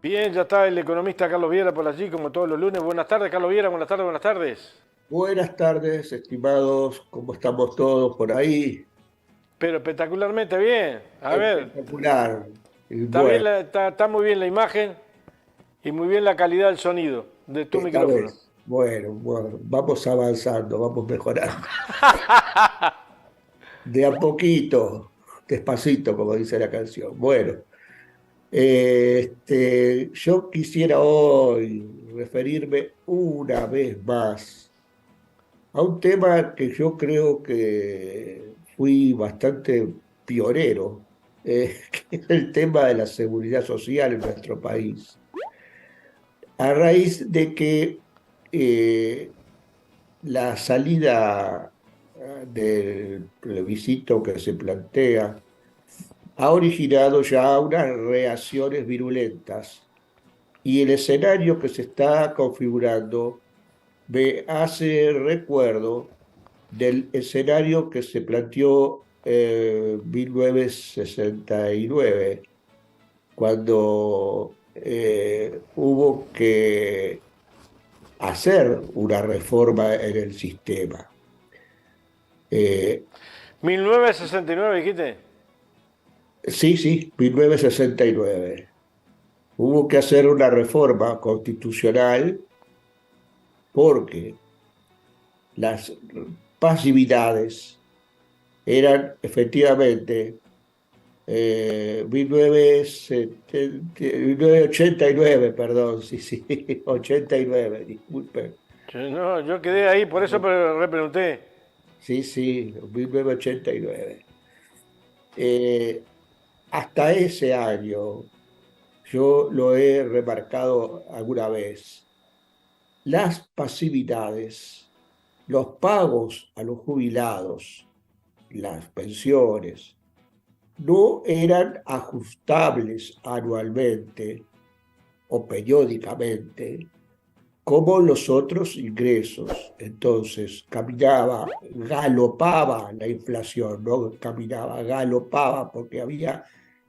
Bien, ya está el economista Carlos Viera por allí, como todos los lunes. Buenas tardes, Carlos Viera, buenas tardes, buenas tardes. Buenas tardes, estimados, ¿cómo estamos todos por ahí? Pero espectacularmente bien. A ver, Espectacular. Y está bien, bueno, está muy bien la imagen y muy bien la calidad del sonido de tu esta micrófono. vez, bueno, vamos avanzando, vamos mejorando. De a poquito, despacito, como dice la canción. Bueno, yo quisiera hoy referirme una vez más a un tema que yo creo que fui bastante pionero, que es el tema de la seguridad social en nuestro país. A raíz de que eh, la salida del plebiscito que se plantea ha originado ya unas reacciones virulentas y el escenario que se está configurando me hace recuerdo del escenario que se planteó en 1969, cuando hubo que hacer una reforma en el sistema. Eh, 1969, dijiste. sí, 1969. Hubo que hacer una reforma constitucional porque las pasividades eran efectivamente 1989, perdón, sí, 89, disculpe. No, yo quedé ahí, por eso repregunté. Sí, 1989. Eh, Hasta ese año, yo lo he remarcado alguna vez, las pasividades, los pagos a los jubilados, las pensiones, no eran ajustables anualmente o periódicamente como los otros ingresos. Entonces, galopaba la inflación, no caminaba, galopaba porque había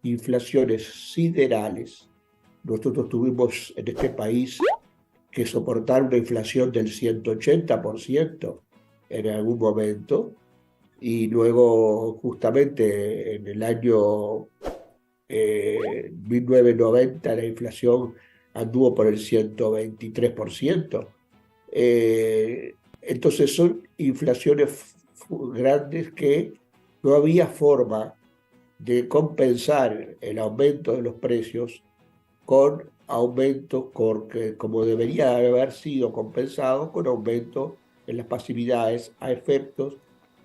inflaciones siderales. Nosotros tuvimos en este país que soportar una inflación del 180% en algún momento, y luego justamente en el año 1990 la inflación anduvo por el 123%. Entonces son inflaciones grandes que no había forma de compensar el aumento de los precios con aumentos como debería haber sido compensado con aumento en las pasividades a efectos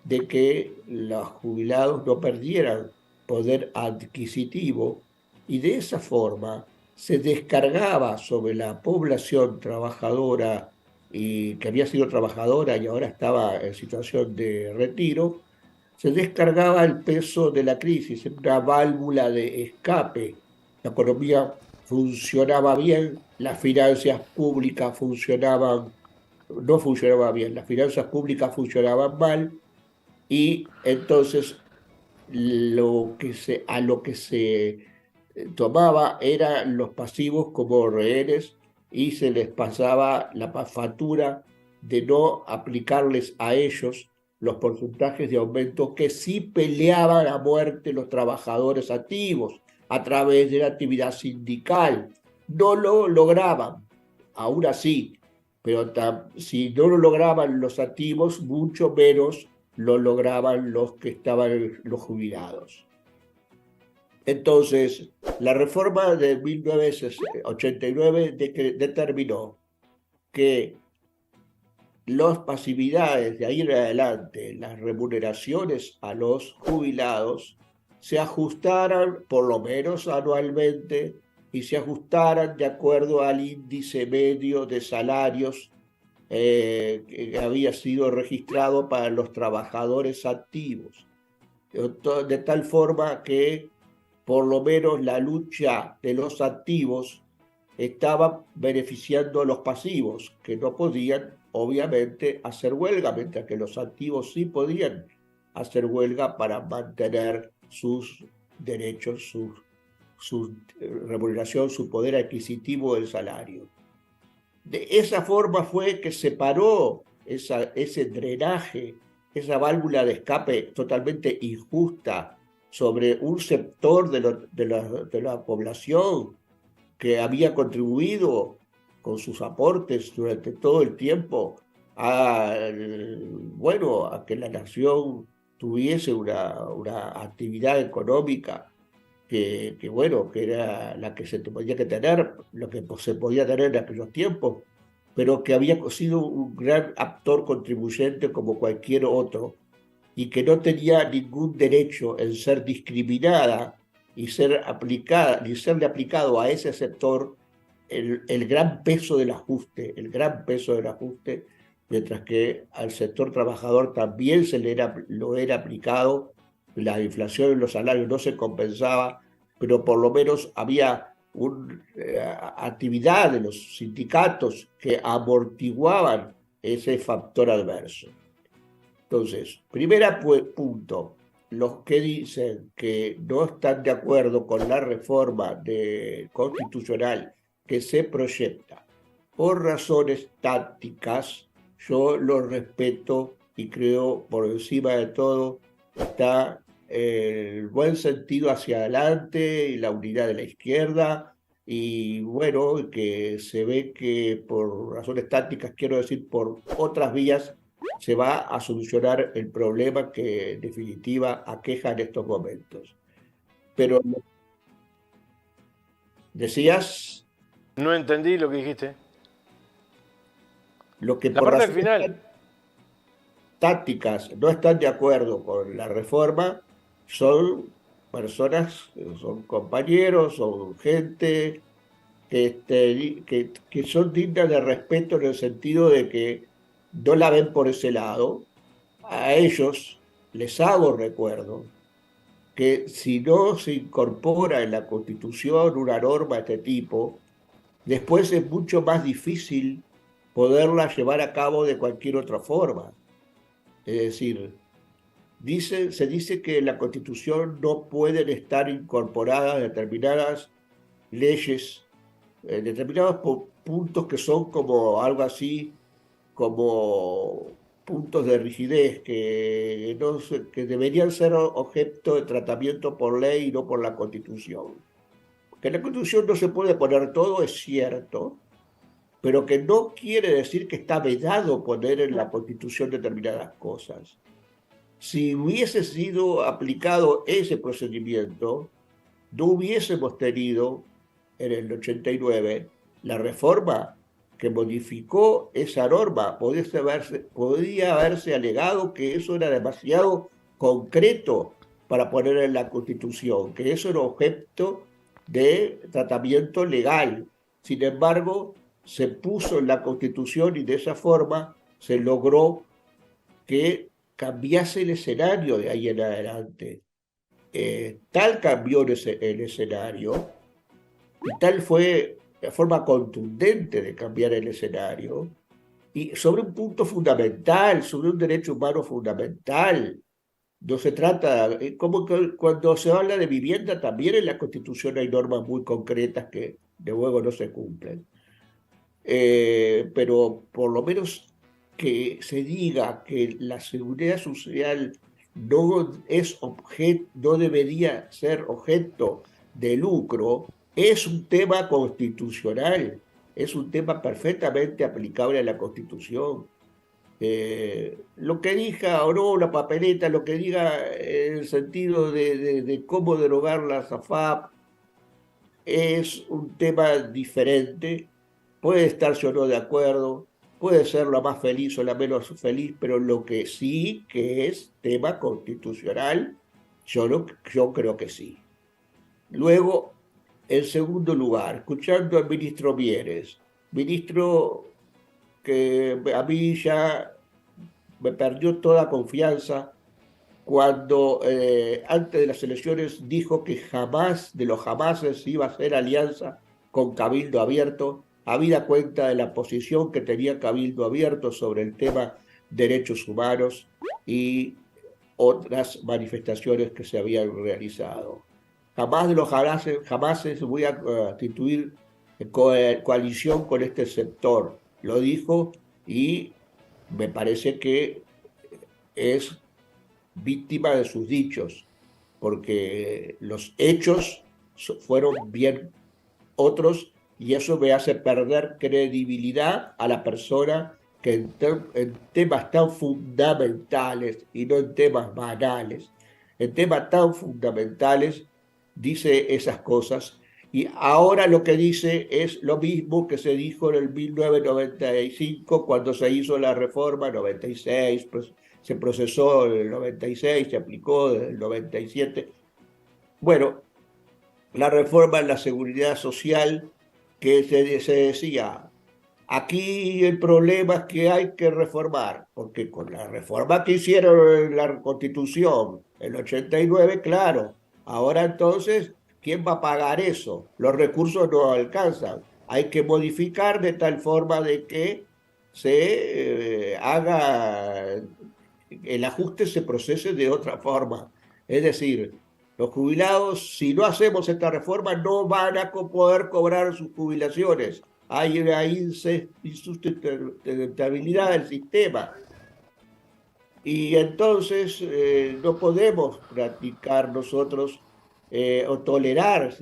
de que los jubilados no perdieran poder adquisitivo, y de esa forma se descargaba sobre la población trabajadora y que había sido trabajadora y ahora estaba en situación de retiro, se descargaba el peso de la crisis en una válvula de escape. La economía funcionaba bien, las finanzas públicas no funcionaban bien, las finanzas públicas funcionaban mal, y entonces a lo que se tomaba eran los pasivos como rehenes, y se les pasaba la factura de no aplicarles a ellos los porcentajes de aumento que sí peleaban a muerte los trabajadores activos a través de la actividad sindical. No lo lograban, aún así, pero si no lo lograban los activos, mucho menos lo lograban los que estaban los jubilados. Entonces, la reforma de 1989 determinó que las pasividades de ahí en adelante, las remuneraciones a los jubilados, se ajustaran por lo menos anualmente, y se ajustaran de acuerdo al índice medio de salarios que había sido registrado para los trabajadores activos, de tal forma que por lo menos la lucha de los activos estaba beneficiando a los pasivos, que no podían, obviamente, hacer huelga, mientras que los activos sí podían hacer huelga para mantener sus derechos, sus su remuneración, su poder adquisitivo del salario. De esa forma fue que se paró ese drenaje, esa válvula de escape totalmente injusta sobre un sector de la población que había contribuido con sus aportes durante todo el tiempo bueno, a que la nación tuviese una actividad económica bueno, que era la que se podía que tener, lo que se podía tener en aquellos tiempos, pero que había sido un gran actor contribuyente como cualquier otro y que no tenía ningún derecho en ser discriminada y ser aplicada, ni serle aplicado a ese sector el gran peso del ajuste, el gran peso del ajuste, mientras que al sector trabajador también lo era aplicado, la inflación en los salarios no se compensaba, pero por lo menos había una actividad de los sindicatos que amortiguaban ese factor adverso. Entonces, punto, los que dicen que no están de acuerdo con la reforma constitucional que se proyecta por razones tácticas, yo los respeto y creo por encima de todo está el buen sentido hacia adelante y la unidad de la izquierda y bueno, que se ve que por razones tácticas, quiero decir por otras vías, se va a solucionar el problema que en definitiva aqueja en estos momentos. Pero decías No entendí lo que dijiste. lo que La por parte del razones final. tácticas no están de acuerdo con la reforma son personas, son compañeros, son gente que son dignas de respeto en el sentido de que no la ven por ese lado. A ellos les hago recuerdo que si no se incorpora en la Constitución una norma de este tipo, después es mucho más difícil poderla llevar a cabo de cualquier otra forma. Es decir, se dice que en la Constitución no pueden estar incorporadas determinadas leyes, determinados puntos que son como algo así, como puntos de rigidez que deberían ser objeto de tratamiento por ley y no por la Constitución. Que en la Constitución no se puede poner todo, es cierto, pero que no quiere decir que está vedado poner en la Constitución determinadas cosas. Si hubiese sido aplicado ese procedimiento, no hubiésemos tenido en el 89 la reforma que modificó esa norma. Podía haberse alegado que eso era demasiado concreto para poner en la Constitución, que eso era objeto de tratamiento legal. Sin embargo, se puso en la Constitución y de esa forma se logró que cambiase el escenario de ahí en adelante. Tal cambió el escenario y tal fue la forma contundente de cambiar el escenario y sobre un punto fundamental, sobre un derecho humano fundamental. No se trata, como que cuando se habla de vivienda, también en la Constitución hay normas muy concretas que de luego no se cumplen. Pero por lo menos que se diga que la seguridad social no debería ser objeto de lucro, es un tema constitucional, es un tema perfectamente aplicable a la Constitución. Lo que diga o no la papeleta, lo que diga en el sentido de cómo derogar la SAFAP, es un tema diferente. Puede estarse o no de acuerdo, puede ser la más feliz o la menos feliz, pero lo que sí que es tema constitucional, yo creo que sí. Luego, en segundo lugar, escuchando al ministro Mieres, ministro que a mí ya me perdió toda confianza cuando antes de las elecciones dijo que jamás de los jamases iba a hacer alianza con Cabildo Abierto, habida cuenta de la posición que tenía Cabildo Abierto sobre el tema derechos humanos y otras manifestaciones que se habían realizado. jamás de los jamases voy a constituir coalición con este sector. Lo dijo y me parece que es víctima de sus dichos, porque los hechos fueron bien otros y eso me hace perder credibilidad a la persona que en temas tan fundamentales y no en temas banales, en temas tan fundamentales dice esas cosas. Y ahora lo que dice es lo mismo que se dijo en el 1995 cuando se hizo la reforma, 96, pues, se procesó en el 96, se aplicó desde el 97. Bueno, la reforma en la seguridad social que se decía, aquí el problema es que hay que reformar, porque con la reforma que hicieron en la Constitución, el 89, claro, ahora entonces, ¿quién va a pagar eso? Los recursos no alcanzan. Hay que modificar de tal forma de que se haga, el ajuste se procese de otra forma. Es decir, los jubilados, si no hacemos esta reforma, no van a poder cobrar sus jubilaciones. Hay una insustentabilidad del sistema. Y entonces no podemos practicar nosotros o tolerar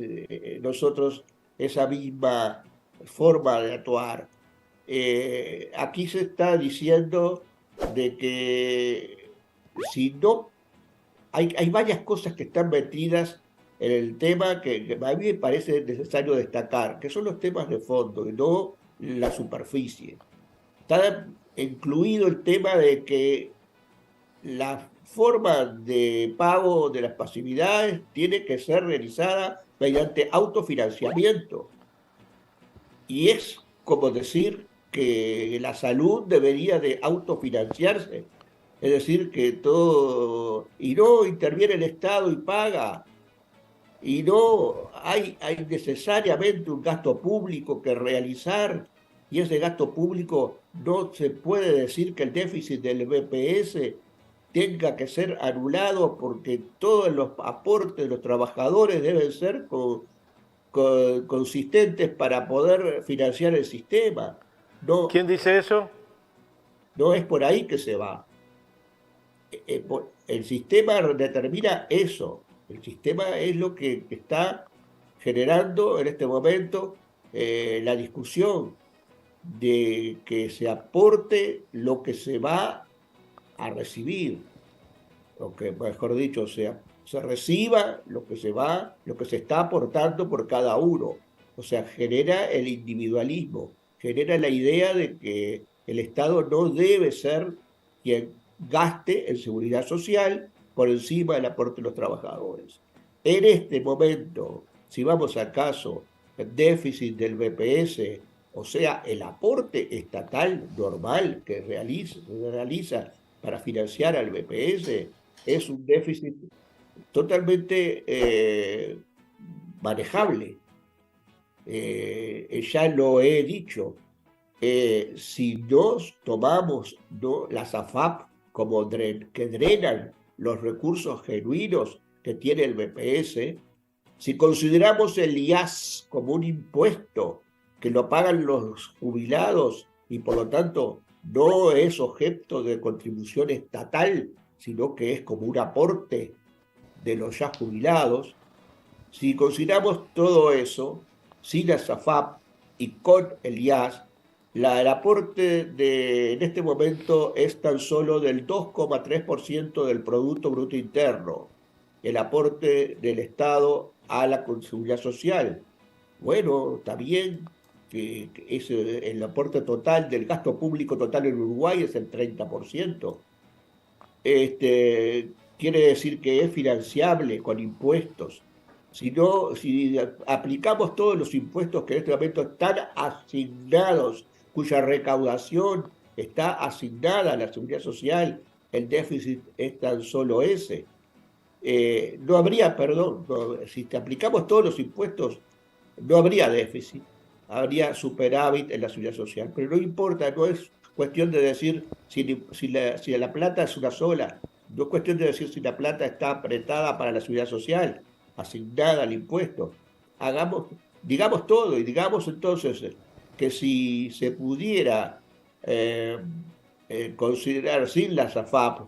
nosotros esa misma forma de actuar. Aquí se está diciendo de que si no, hay varias cosas que están metidas en el tema que a mí me parece necesario destacar, que son los temas de fondo y no la superficie. Está incluido el tema de que la forma de pago de las pasividades tiene que ser realizada mediante autofinanciamiento. Y es como decir que la salud debería de autofinanciarse. Es decir, que todo, y no interviene el Estado y paga, y no hay necesariamente un gasto público que realizar, y ese gasto público no se puede decir que el déficit del BPS tenga que ser anulado porque todos los aportes de los trabajadores deben ser consistentes para poder financiar el sistema. No, ¿Quién dice eso? no es por ahí que se va. El sistema determina eso. El sistema es lo que está generando en este momento la discusión de que se aporte lo que se va a recibir, o que, mejor dicho, se reciba lo que se va, lo que se está aportando por cada uno. O sea, genera el individualismo, genera la idea de que el Estado no debe ser quien gaste en seguridad social por encima del aporte de los trabajadores. En este momento, si vamos acaso el déficit del BPS, o sea, el aporte estatal normal que se realiza para financiar al BPS, es un déficit totalmente manejable. Ya lo he dicho, si nos tomamos las AFAP como que drenan los recursos genuinos que tiene el BPS, si consideramos el IAS como un impuesto que lo pagan los jubilados y por lo tanto no es objeto de contribución estatal, sino que es como un aporte de los ya jubilados, si consideramos todo eso, sin la SAFAP y con el IAS, el aporte en este momento es tan solo del 2,3% del Producto Bruto Interno, el aporte del Estado a la seguridad social. Bueno, está bien que el aporte total del gasto público total en Uruguay es el 30%. Quiere decir que es financiable con impuestos. Si aplicamos todos los impuestos que en este momento están asignados, cuya recaudación está asignada a la seguridad social, el déficit es tan solo ese. No habría, perdón, si aplicamos todos los impuestos, no habría déficit, habría superávit en la seguridad social. Pero no importa, no es cuestión de decir si la plata es una sola, no es cuestión de decir si la plata está apretada para la seguridad social, asignada al impuesto. Digamos todo y digamos entonces que si se pudiera eh, considerar sin la SAFAP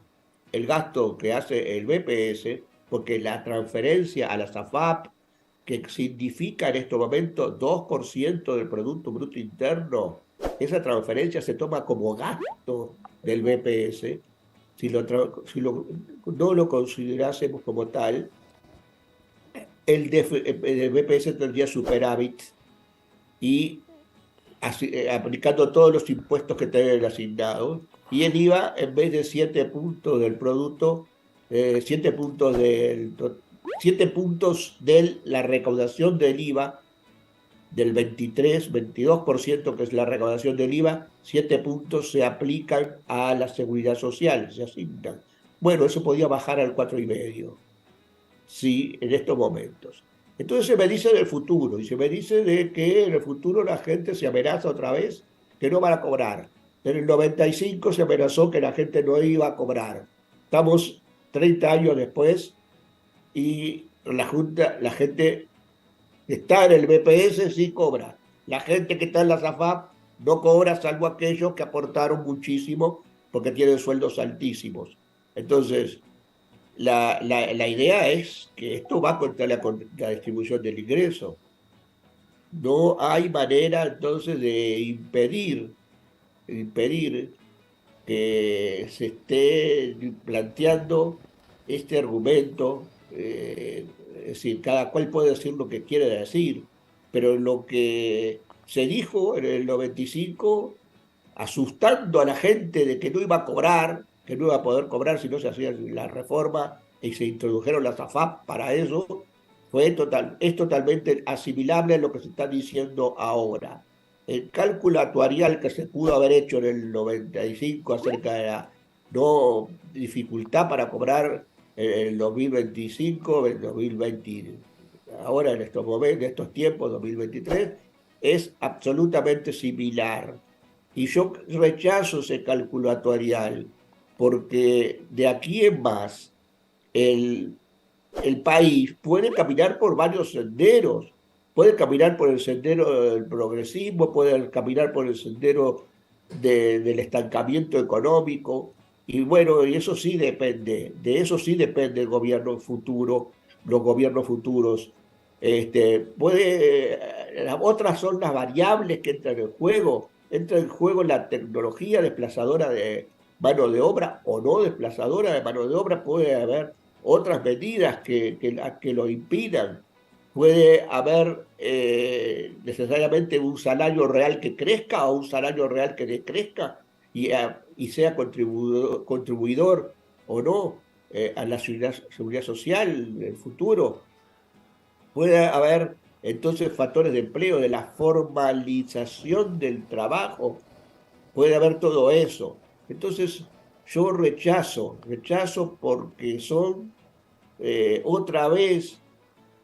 el gasto que hace el BPS, porque la transferencia a la SAFAP, que significa en estos momentos 2% del Producto Bruto Interno, esa transferencia se toma como gasto del BPS. Si no lo considerásemos como tal, el BPS tendría superávit y aplicando todos los impuestos que tienen asignados, y el IVA, en vez de 7 puntos del producto, 7 puntos 7 puntos de la recaudación del IVA, del 22% que es la recaudación del IVA, 7 puntos se aplican a la seguridad social, se asignan. Bueno, eso podía bajar al 4,5%, sí, en estos momentos. Entonces se me dice del futuro, y se me dice de que en el futuro la gente se amenaza otra vez que no van a cobrar. En el 95 se amenazó que la gente no iba a cobrar. Estamos 30 años después y la gente que está en el BPS sí cobra. La gente que está en la SAFAP no cobra, salvo aquellos que aportaron muchísimo porque tienen sueldos altísimos. Entonces, la idea es que esto va contra la distribución del ingreso. No hay manera entonces de impedir que se esté planteando este argumento. Es decir, cada cual puede decir lo que quiere decir, pero lo que se dijo en el 95, asustando a la gente de que no iba a cobrar, que no iba a poder cobrar si no se hacía la reforma y se introdujeron las AFAP para eso, es totalmente asimilable a lo que se está diciendo ahora. El cálculo actuarial que se pudo haber hecho en el 95 acerca de la no dificultad para cobrar en el 2025, en el 2020, ahora en estos momentos, en estos tiempos, 2023, es absolutamente similar. Y yo rechazo ese cálculo actuarial, porque de aquí en más el, el país puede caminar por varios senderos. Puede caminar por el sendero del progresismo, puede caminar por el sendero del estancamiento económico. Y bueno, y eso sí depende, de eso sí depende el gobierno futuro, los gobiernos futuros. Las otras son las variables que entran en juego. Entra en juego la tecnología desplazadora de mano de obra o no desplazadora de mano de obra. Puede haber otras medidas que lo impidan. Puede haber necesariamente un salario real que crezca o un salario real que decrezca y sea contribuidor o no a la seguridad social en el futuro. Puede haber entonces factores de empleo, de la formalización del trabajo, puede haber todo eso. Entonces yo rechazo porque son otra vez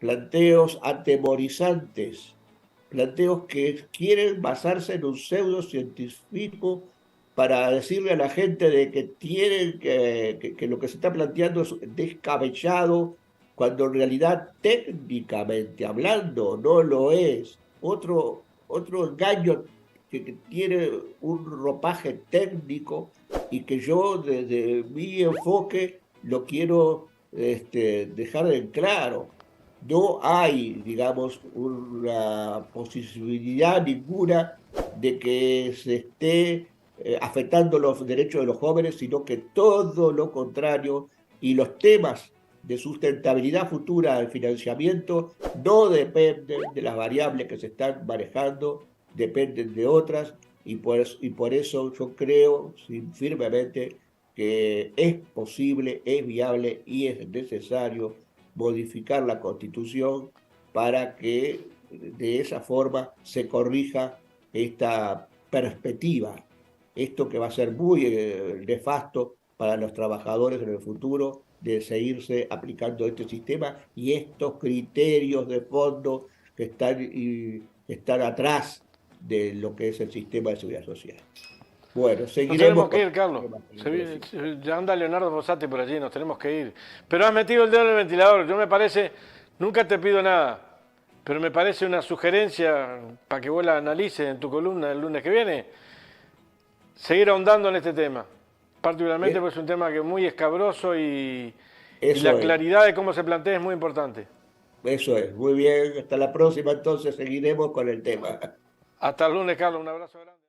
planteos atemorizantes, planteos que quieren basarse en un pseudocientífico para decirle a la gente de que tienen que lo que se está planteando es descabellado, cuando en realidad técnicamente hablando no lo es. Otro engaño que tiene un ropaje técnico y que yo desde mi enfoque lo quiero dejar en claro. No hay, digamos, una posibilidad ninguna de que se esté afectando los derechos de los jóvenes, sino que todo lo contrario, y los temas de sustentabilidad futura del financiamiento no dependen de las variables que se están manejando, dependen de otras, y por eso yo creo firmemente que es posible, es viable y es necesario modificar la Constitución para que de esa forma se corrija esta perspectiva, esto que va a ser muy nefasto para los trabajadores en el futuro, de seguirse aplicando este sistema y estos criterios de fondo que están atrás de lo que es el sistema de seguridad social. Bueno, Nos seguiremos tenemos que con ir, Carlos. temas en el próximo. Ya anda Leonardo Fossati por allí, nos tenemos que ir. Pero has metido el dedo en el ventilador. Yo me parece Nunca te pido nada, pero me parece una sugerencia para que vos la analices en tu columna el lunes que viene, seguir ahondando en este tema. Particularmente porque es un tema que es muy escabroso y la Eso es, claridad de cómo se plantea es muy importante. eso es. Muy bien, hasta la próxima, entonces seguiremos con el tema. Hasta el lunes, Carlos, un abrazo grande.